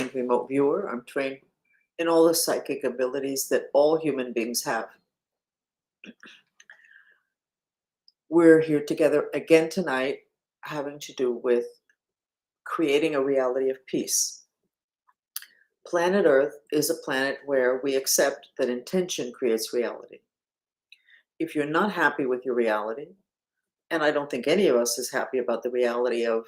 trained remote viewer. I'm trained in all the psychic abilities that all human beings have. We're here together again tonight, having to do with creating a reality of peace. Planet Earth is a planet where we accept that intention creates reality. If you're not happy with your reality, and I don't think any of us is happy about the reality of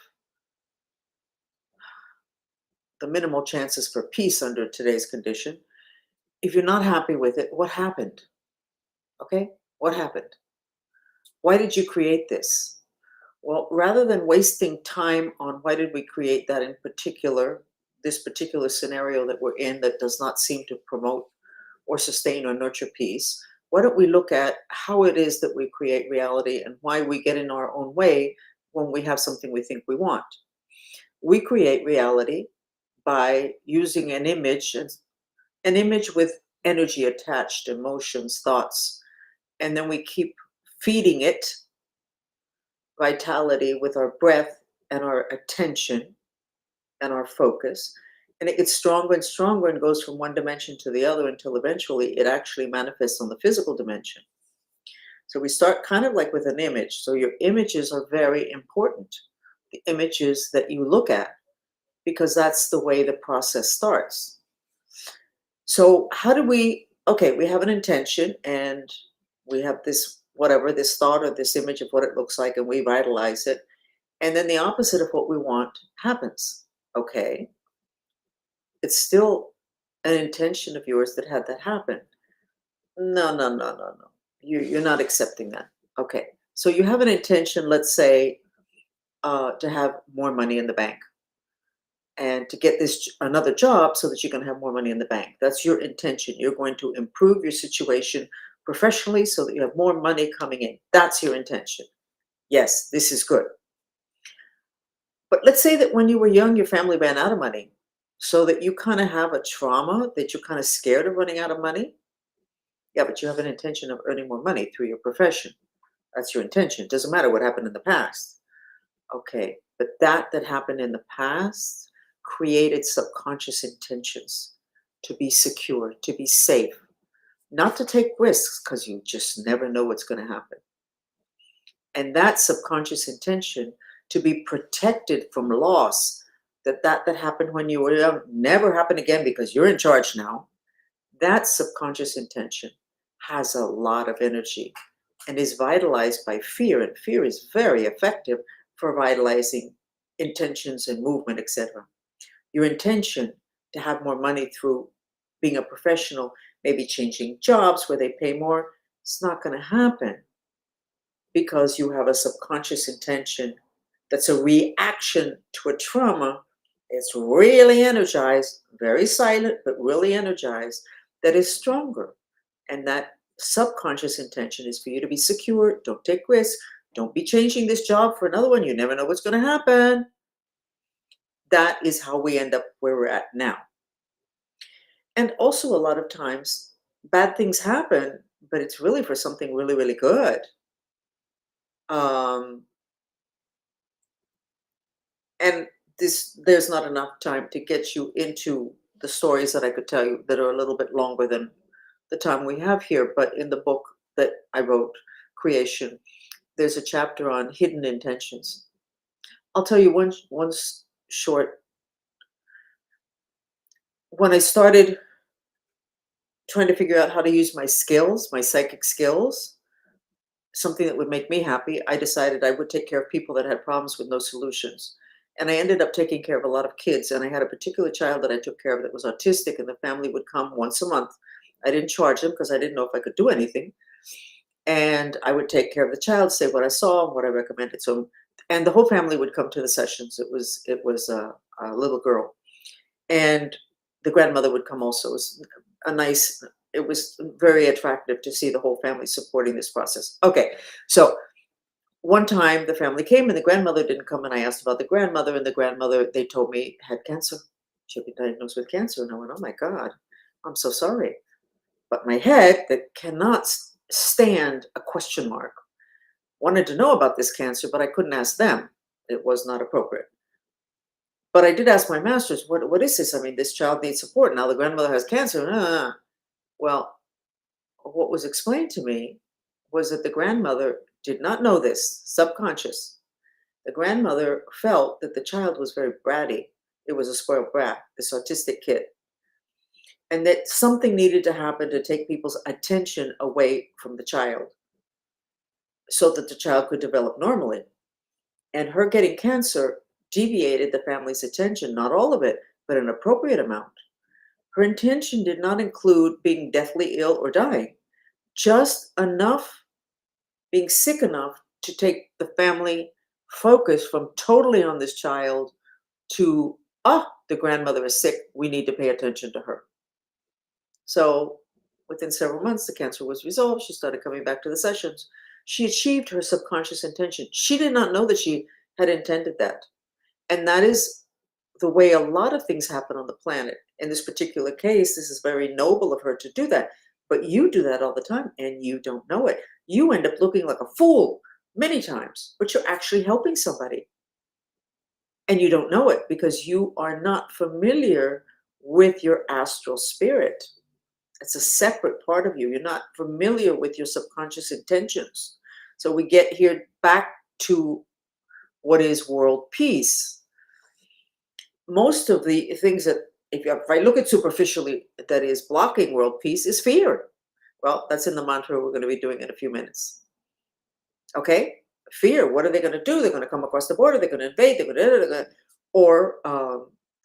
the minimal chances for peace under today's condition, if you're not happy with it, what happened? Okay? What happened? Why did you create this? Well, rather than wasting time on why did we create that in particular, this particular scenario that we're in that does not seem to promote or sustain or nurture peace, why don't we look at how it is that we create reality and why we get in our own way when we have something we think we want? We create reality by using an image with energy attached, emotions, thoughts, and then we keep feeding it vitality with our breath and our attention and our focus. And it gets stronger and stronger and goes from one dimension to the other until eventually it actually manifests on the physical dimension. So we start kind of like with an image. So your images are very important. The images that you look at, because that's the way the process starts. So how do we have an intention and we have this whatever, this thought or this image of what it looks like, and we vitalize it. And then the opposite of what we want happens. Okay. It's still an intention of yours that had that happen. No. You're not accepting that. Okay. So you have an intention, let's say, to have more money in the bank and to get another job so that you can have more money in the bank. That's your intention. You're going to improve your situation professionally so that you have more money coming in. That's your intention. Yes, this is good. But let's say that when you were young, your family ran out of money, so that you kind of have a trauma that you're kind of scared of running out of money. Yeah, but you have an intention of earning more money through your profession. That's your intention. It doesn't matter what happened in the past. Okay, but that happened in the past created subconscious intentions to be secure, to be safe, not to take risks because you just never know what's going to happen. And that subconscious intention to be protected from loss, that happened when you were young, never happen again because you're in charge now. That subconscious intention has a lot of energy and is vitalized by fear. And fear is very effective for vitalizing intentions and movement, etc. Your intention to have more money through being a professional, maybe changing jobs where they pay more, it's not going to happen because you have a subconscious intention that's a reaction to a trauma. It's really energized, very silent, but really energized, that is stronger. And that subconscious intention is for you to be secure, don't take risks, don't be changing this job for another one, you never know what's going to happen. That is how we end up where we're at now. And also a lot of times, bad things happen, but it's really for something really, really good. And there's not enough time to get you into the stories that I could tell you that are a little bit longer than the time we have here. But in the book that I wrote, Creation, there's a chapter on hidden intentions. I'll tell you one short. When I started trying to figure out how to use my skills, my psychic skills, something that would make me happy, I decided I would take care of people that had problems with no solutions. And I ended up taking care of a lot of kids. And I had a particular child that I took care of that was autistic, and the family would come once a month. I didn't charge them because I didn't know if I could do anything. And I would take care of the child, say what I saw and what I recommended. So, and the whole family would come to the sessions. It was a little girl. And the grandmother would come also. It was very attractive to see the whole family supporting this process. Okay, so one time the family came and the grandmother didn't come, and I asked about the grandmother, and the grandmother, they told me, had cancer. She had been diagnosed with cancer. And I went, oh my God, I'm so sorry. But my head, that cannot stand a question mark, wanted to know about this cancer, but I couldn't ask them. It was not appropriate. But I did ask my masters, what is this? I mean, this child needs support. Now the grandmother has cancer. Well, what was explained to me was that the grandmother did not know this, subconscious. The grandmother felt that the child was very bratty. It was a spoiled brat, this autistic kid, and that something needed to happen to take people's attention away from the child so that the child could develop normally. And her getting cancer deviated the family's attention, not all of it, but an appropriate amount. Her intention did not include being deathly ill or dying, just enough, being sick enough to take the family focus from totally on this child to, the grandmother is sick, we need to pay attention to her. So within several months, the cancer was resolved. She started coming back to the sessions. She achieved her subconscious intention. She did not know that she had intended that. And that is the way a lot of things happen on the planet. In this particular case, this is very noble of her to do that. But you do that all the time and you don't know it. You end up looking like a fool many times, but you're actually helping somebody. And you don't know it because you are not familiar with your astral spirit. It's a separate part of you. You're not familiar with your subconscious intentions. So we get here back to what is world peace. Most of the things that, if I look at superficially, that is blocking world peace is fear. Well, that's in the mantra we're going to be doing in a few minutes. Okay? Fear. What are they going to do? They're going to come across the border. They're going to invade. They're going to, or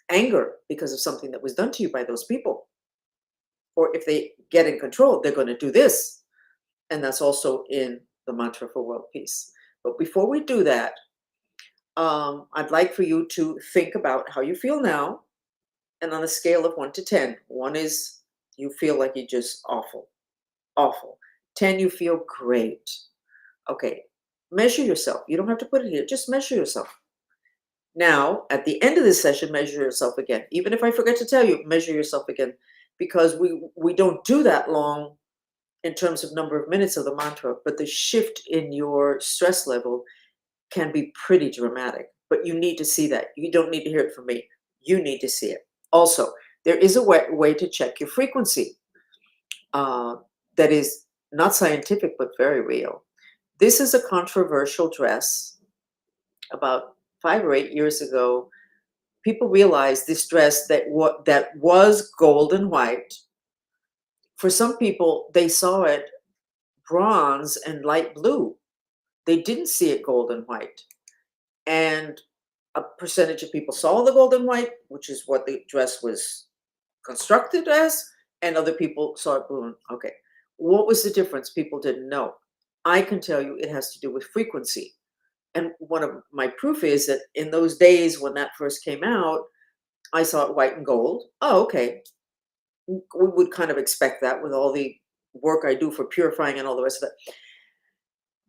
anger because of something that was done to you by those people. Or if they get in control, they're going to do this. And that's also in the mantra for world peace. But before we do that, I'd like for you to think about how you feel now. And on a scale of 1 to 10, 1 is you feel like you're just awful, awful. 10, you feel great. Okay, measure yourself. You don't have to put it here, just measure yourself. Now, at the end of this session, measure yourself again. Even if I forget to tell you, measure yourself again, because we don't do that long in terms of number of minutes of the mantra, but the shift in your stress level can be pretty dramatic. But you need to see that. You don't need to hear it from me. You need to see it. Also, there is a way to check your frequency that is not scientific, but very real. This is a controversial dress. About 5 or 8 years ago, people realized this dress that was gold and white. For some people, they saw it bronze and light blue. They didn't see it gold and white. And a percentage of people saw the gold and white, which is what the dress was constructed as, and other people saw it blue. Okay. What was the difference? People didn't know. I can tell you it has to do with frequency. And one of my proof is that in those days when that first came out, I saw it white and gold. Oh, okay. We would kind of expect that with all the work I do for purifying and all the rest of it.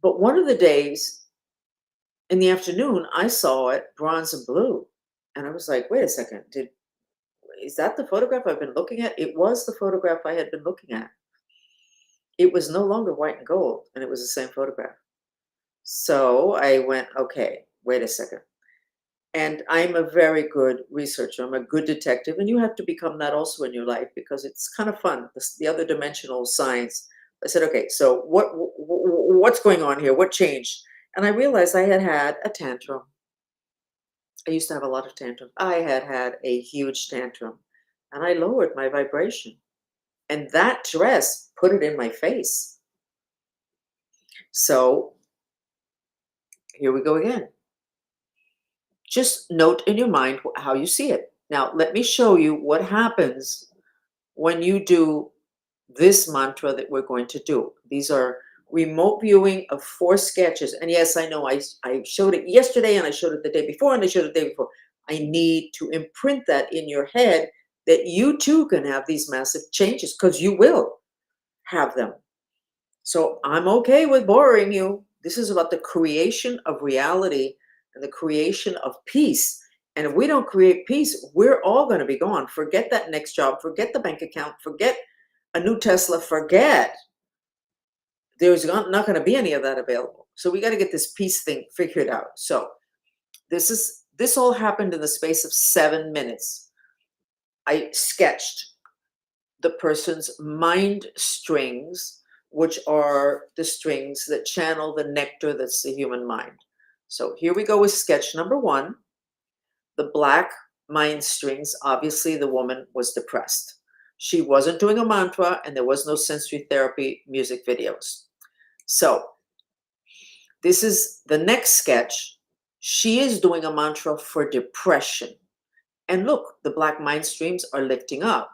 But one of the days in the afternoon, I saw it bronze and blue. And I was like, wait a second, is that the photograph I've been looking at? It was the photograph I had been looking at. It was no longer white and gold, and it was the same photograph. So I went, okay, wait a second. And I'm a very good researcher. I'm a good detective, and you have to become that also in your life because it's kind of fun. The other dimensional science. I said, okay, so what's going on here? What changed? And I realized I had had a tantrum. I used to have a lot of tantrums. I had had a huge tantrum, and I lowered my vibration. And that dress put it in my face. So here we go again. Just note in your mind how you see it. Now, let me show you what happens when you do this mantra that we're going to do. These are remote viewing of 4 sketches. And yes, I know I showed it yesterday and I showed it the day before and I showed it the day before. I need to imprint that in your head that you too can have these massive changes because you will have them. So I'm okay with boring you. This is about the creation of reality and the creation of peace. And if we don't create peace, we're all going to be gone. Forget that next job. Forget the bank account. Forget a new Tesla. Forget. There's not going to be any of that available. So we got to get this peace thing figured out. So this is This all happened in the space of 7 minutes. I sketched the person's mind strings, which are the strings that channel the nectar that's the human mind. So here we go with sketch number 1. The black mind strings, obviously the woman was depressed. She wasn't doing a mantra and there was no sensory therapy music videos. So this is the next sketch. She is doing a mantra for depression. And look, the black mind streams are lifting up.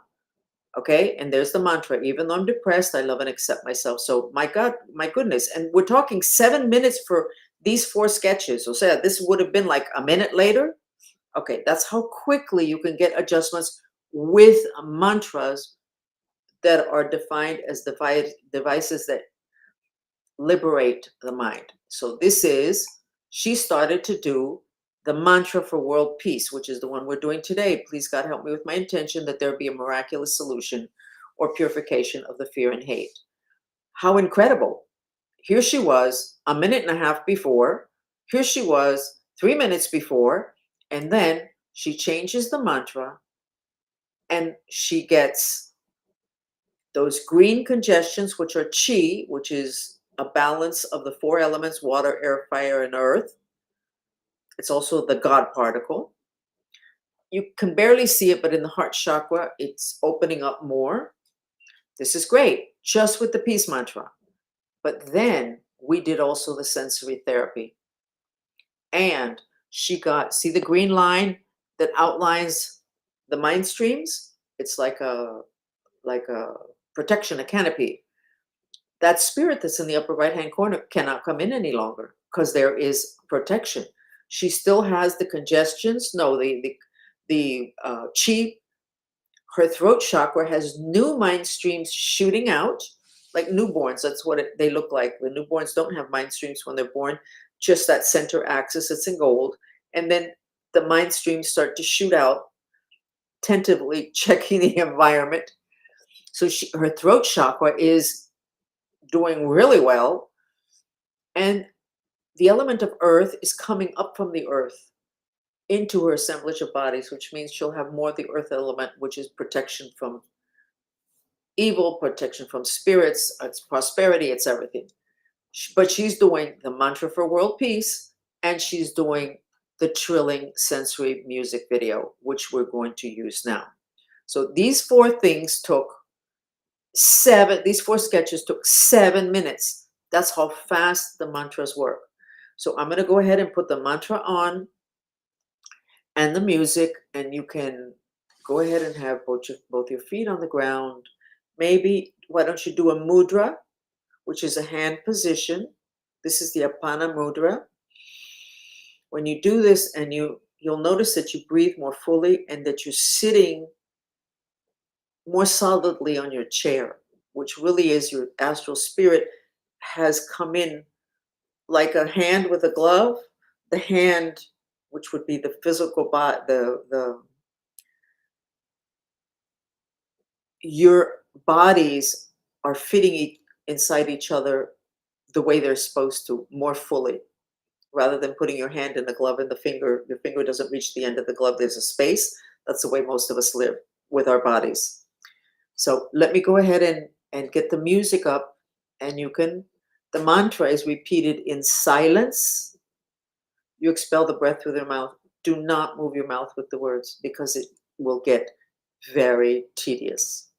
Okay, and there's the mantra. Even though I'm depressed, I love and accept myself. So my God, my goodness. And we're talking 7 minutes for these 4 sketches. So say this would have been like a minute later. Okay, that's how quickly you can get adjustments with mantras that are defined as devices that liberate the mind. So this is, she started to do the mantra for world peace, which is the one we're doing today. Please God help me with my intention that there be a miraculous solution or purification of the fear and hate. How incredible. Here she was a minute and a half before. Here she was 3 minutes before. And then she changes the mantra and she gets those green congestions, which are chi, which is a balance of the 4 elements, water, air, fire, and earth. It's also the God particle. You can barely see it, but in the heart chakra, it's opening up more. This is great, just with the peace mantra. But then we did also the sensory therapy. And she got, see the green line that outlines the mind streams? It's like a protection, a canopy. That spirit that's in the upper right-hand corner cannot come in any longer because there is protection. She still has the congestions. No, the chi, her throat chakra has new mind streams shooting out like newborns. That's what they look like. The newborns don't have mind streams when they're born, just that center axis. It's in gold. And then the mind streams start to shoot out, tentatively checking the environment. So her throat chakra is doing really well. And the element of earth is coming up from the earth into her assemblage of bodies, which means she'll have more of the earth element, which is protection from evil, protection from spirits, it's prosperity, it's everything. But she's doing the mantra for world peace, and she's doing the trilling sensory music video, which we're going to use now. So these 4 things took these 4 sketches took 7 minutes. That's how fast the mantras work. So I'm going to go ahead and put the mantra on and the music, and you can go ahead and have both your feet on the ground. Maybe, why don't you do a mudra, which is a hand position. This is the Apana mudra. When you do this, and you'll notice that you breathe more fully and that you're sitting more solidly on your chair, which really is your astral spirit has come in like a hand with a glove. The hand, which would be the physical body, your bodies are fitting inside each other the way they're supposed to, more fully, rather than putting your hand in the glove and your finger doesn't reach the end of the glove. There's a space. That's the way most of us live with our bodies. So let me go ahead and get the music up, and the mantra is repeated in silence. You expel the breath through your mouth. Do not move your mouth with the words because it will get very tedious.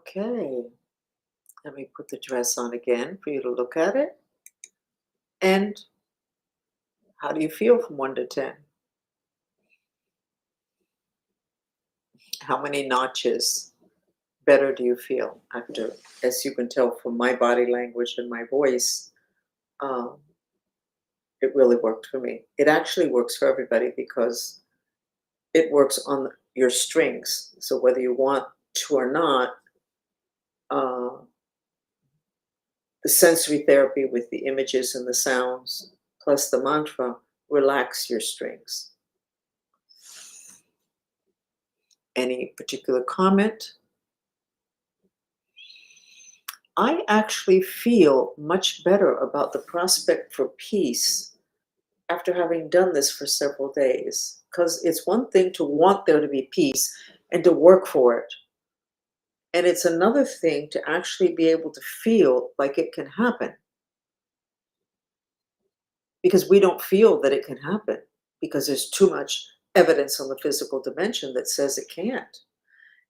Okay, let me put the dress on again for you to look at it. And how do you feel from 1 to 10? How many notches better do you feel after? As you can tell from my body language and my voice, um, it really worked for me. It actually works for everybody because it works on your strings. So whether you want to or not, uh, the sensory therapy with the images and the sounds, plus the mantra, relax your strings. Any particular comment? I actually feel much better about the prospect for peace after having done this for several days. Because it's one thing to want there to be peace and to work for it. And it's another thing to actually be able to feel like it can happen because we don't feel that it can happen because there's too much evidence on the physical dimension that says it can't.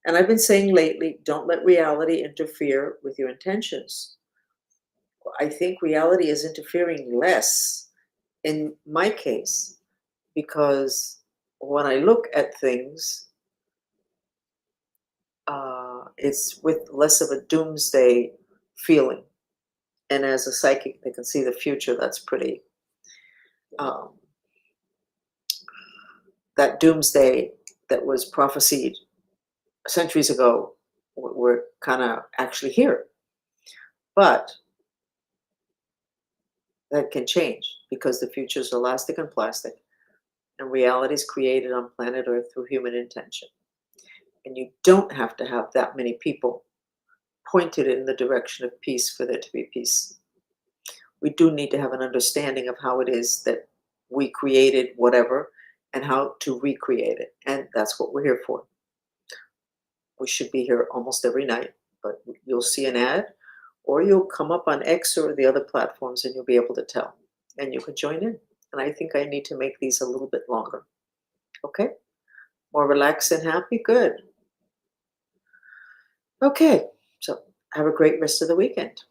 And I've been saying lately, don't let reality interfere with your intentions. I think reality is interfering less in my case because when I look at things, it's with less of a doomsday feeling. And as a psychic that can see the future, that's pretty, um, that doomsday that was prophesied centuries ago, we're kind of actually here. But that can change because the future is elastic and plastic, and reality is created on planet Earth through human intention. And you don't have to have that many people pointed in the direction of peace for there to be peace. We do need to have an understanding of how it is that we created whatever and how to recreate it. And that's what we're here for. We should be here almost every night, but you'll see an ad or you'll come up on X or the other platforms and you'll be able to tell and you can join in. And I think I need to make these a little bit longer. Okay? More relaxed and happy? Good. Okay. So have a great rest of the weekend.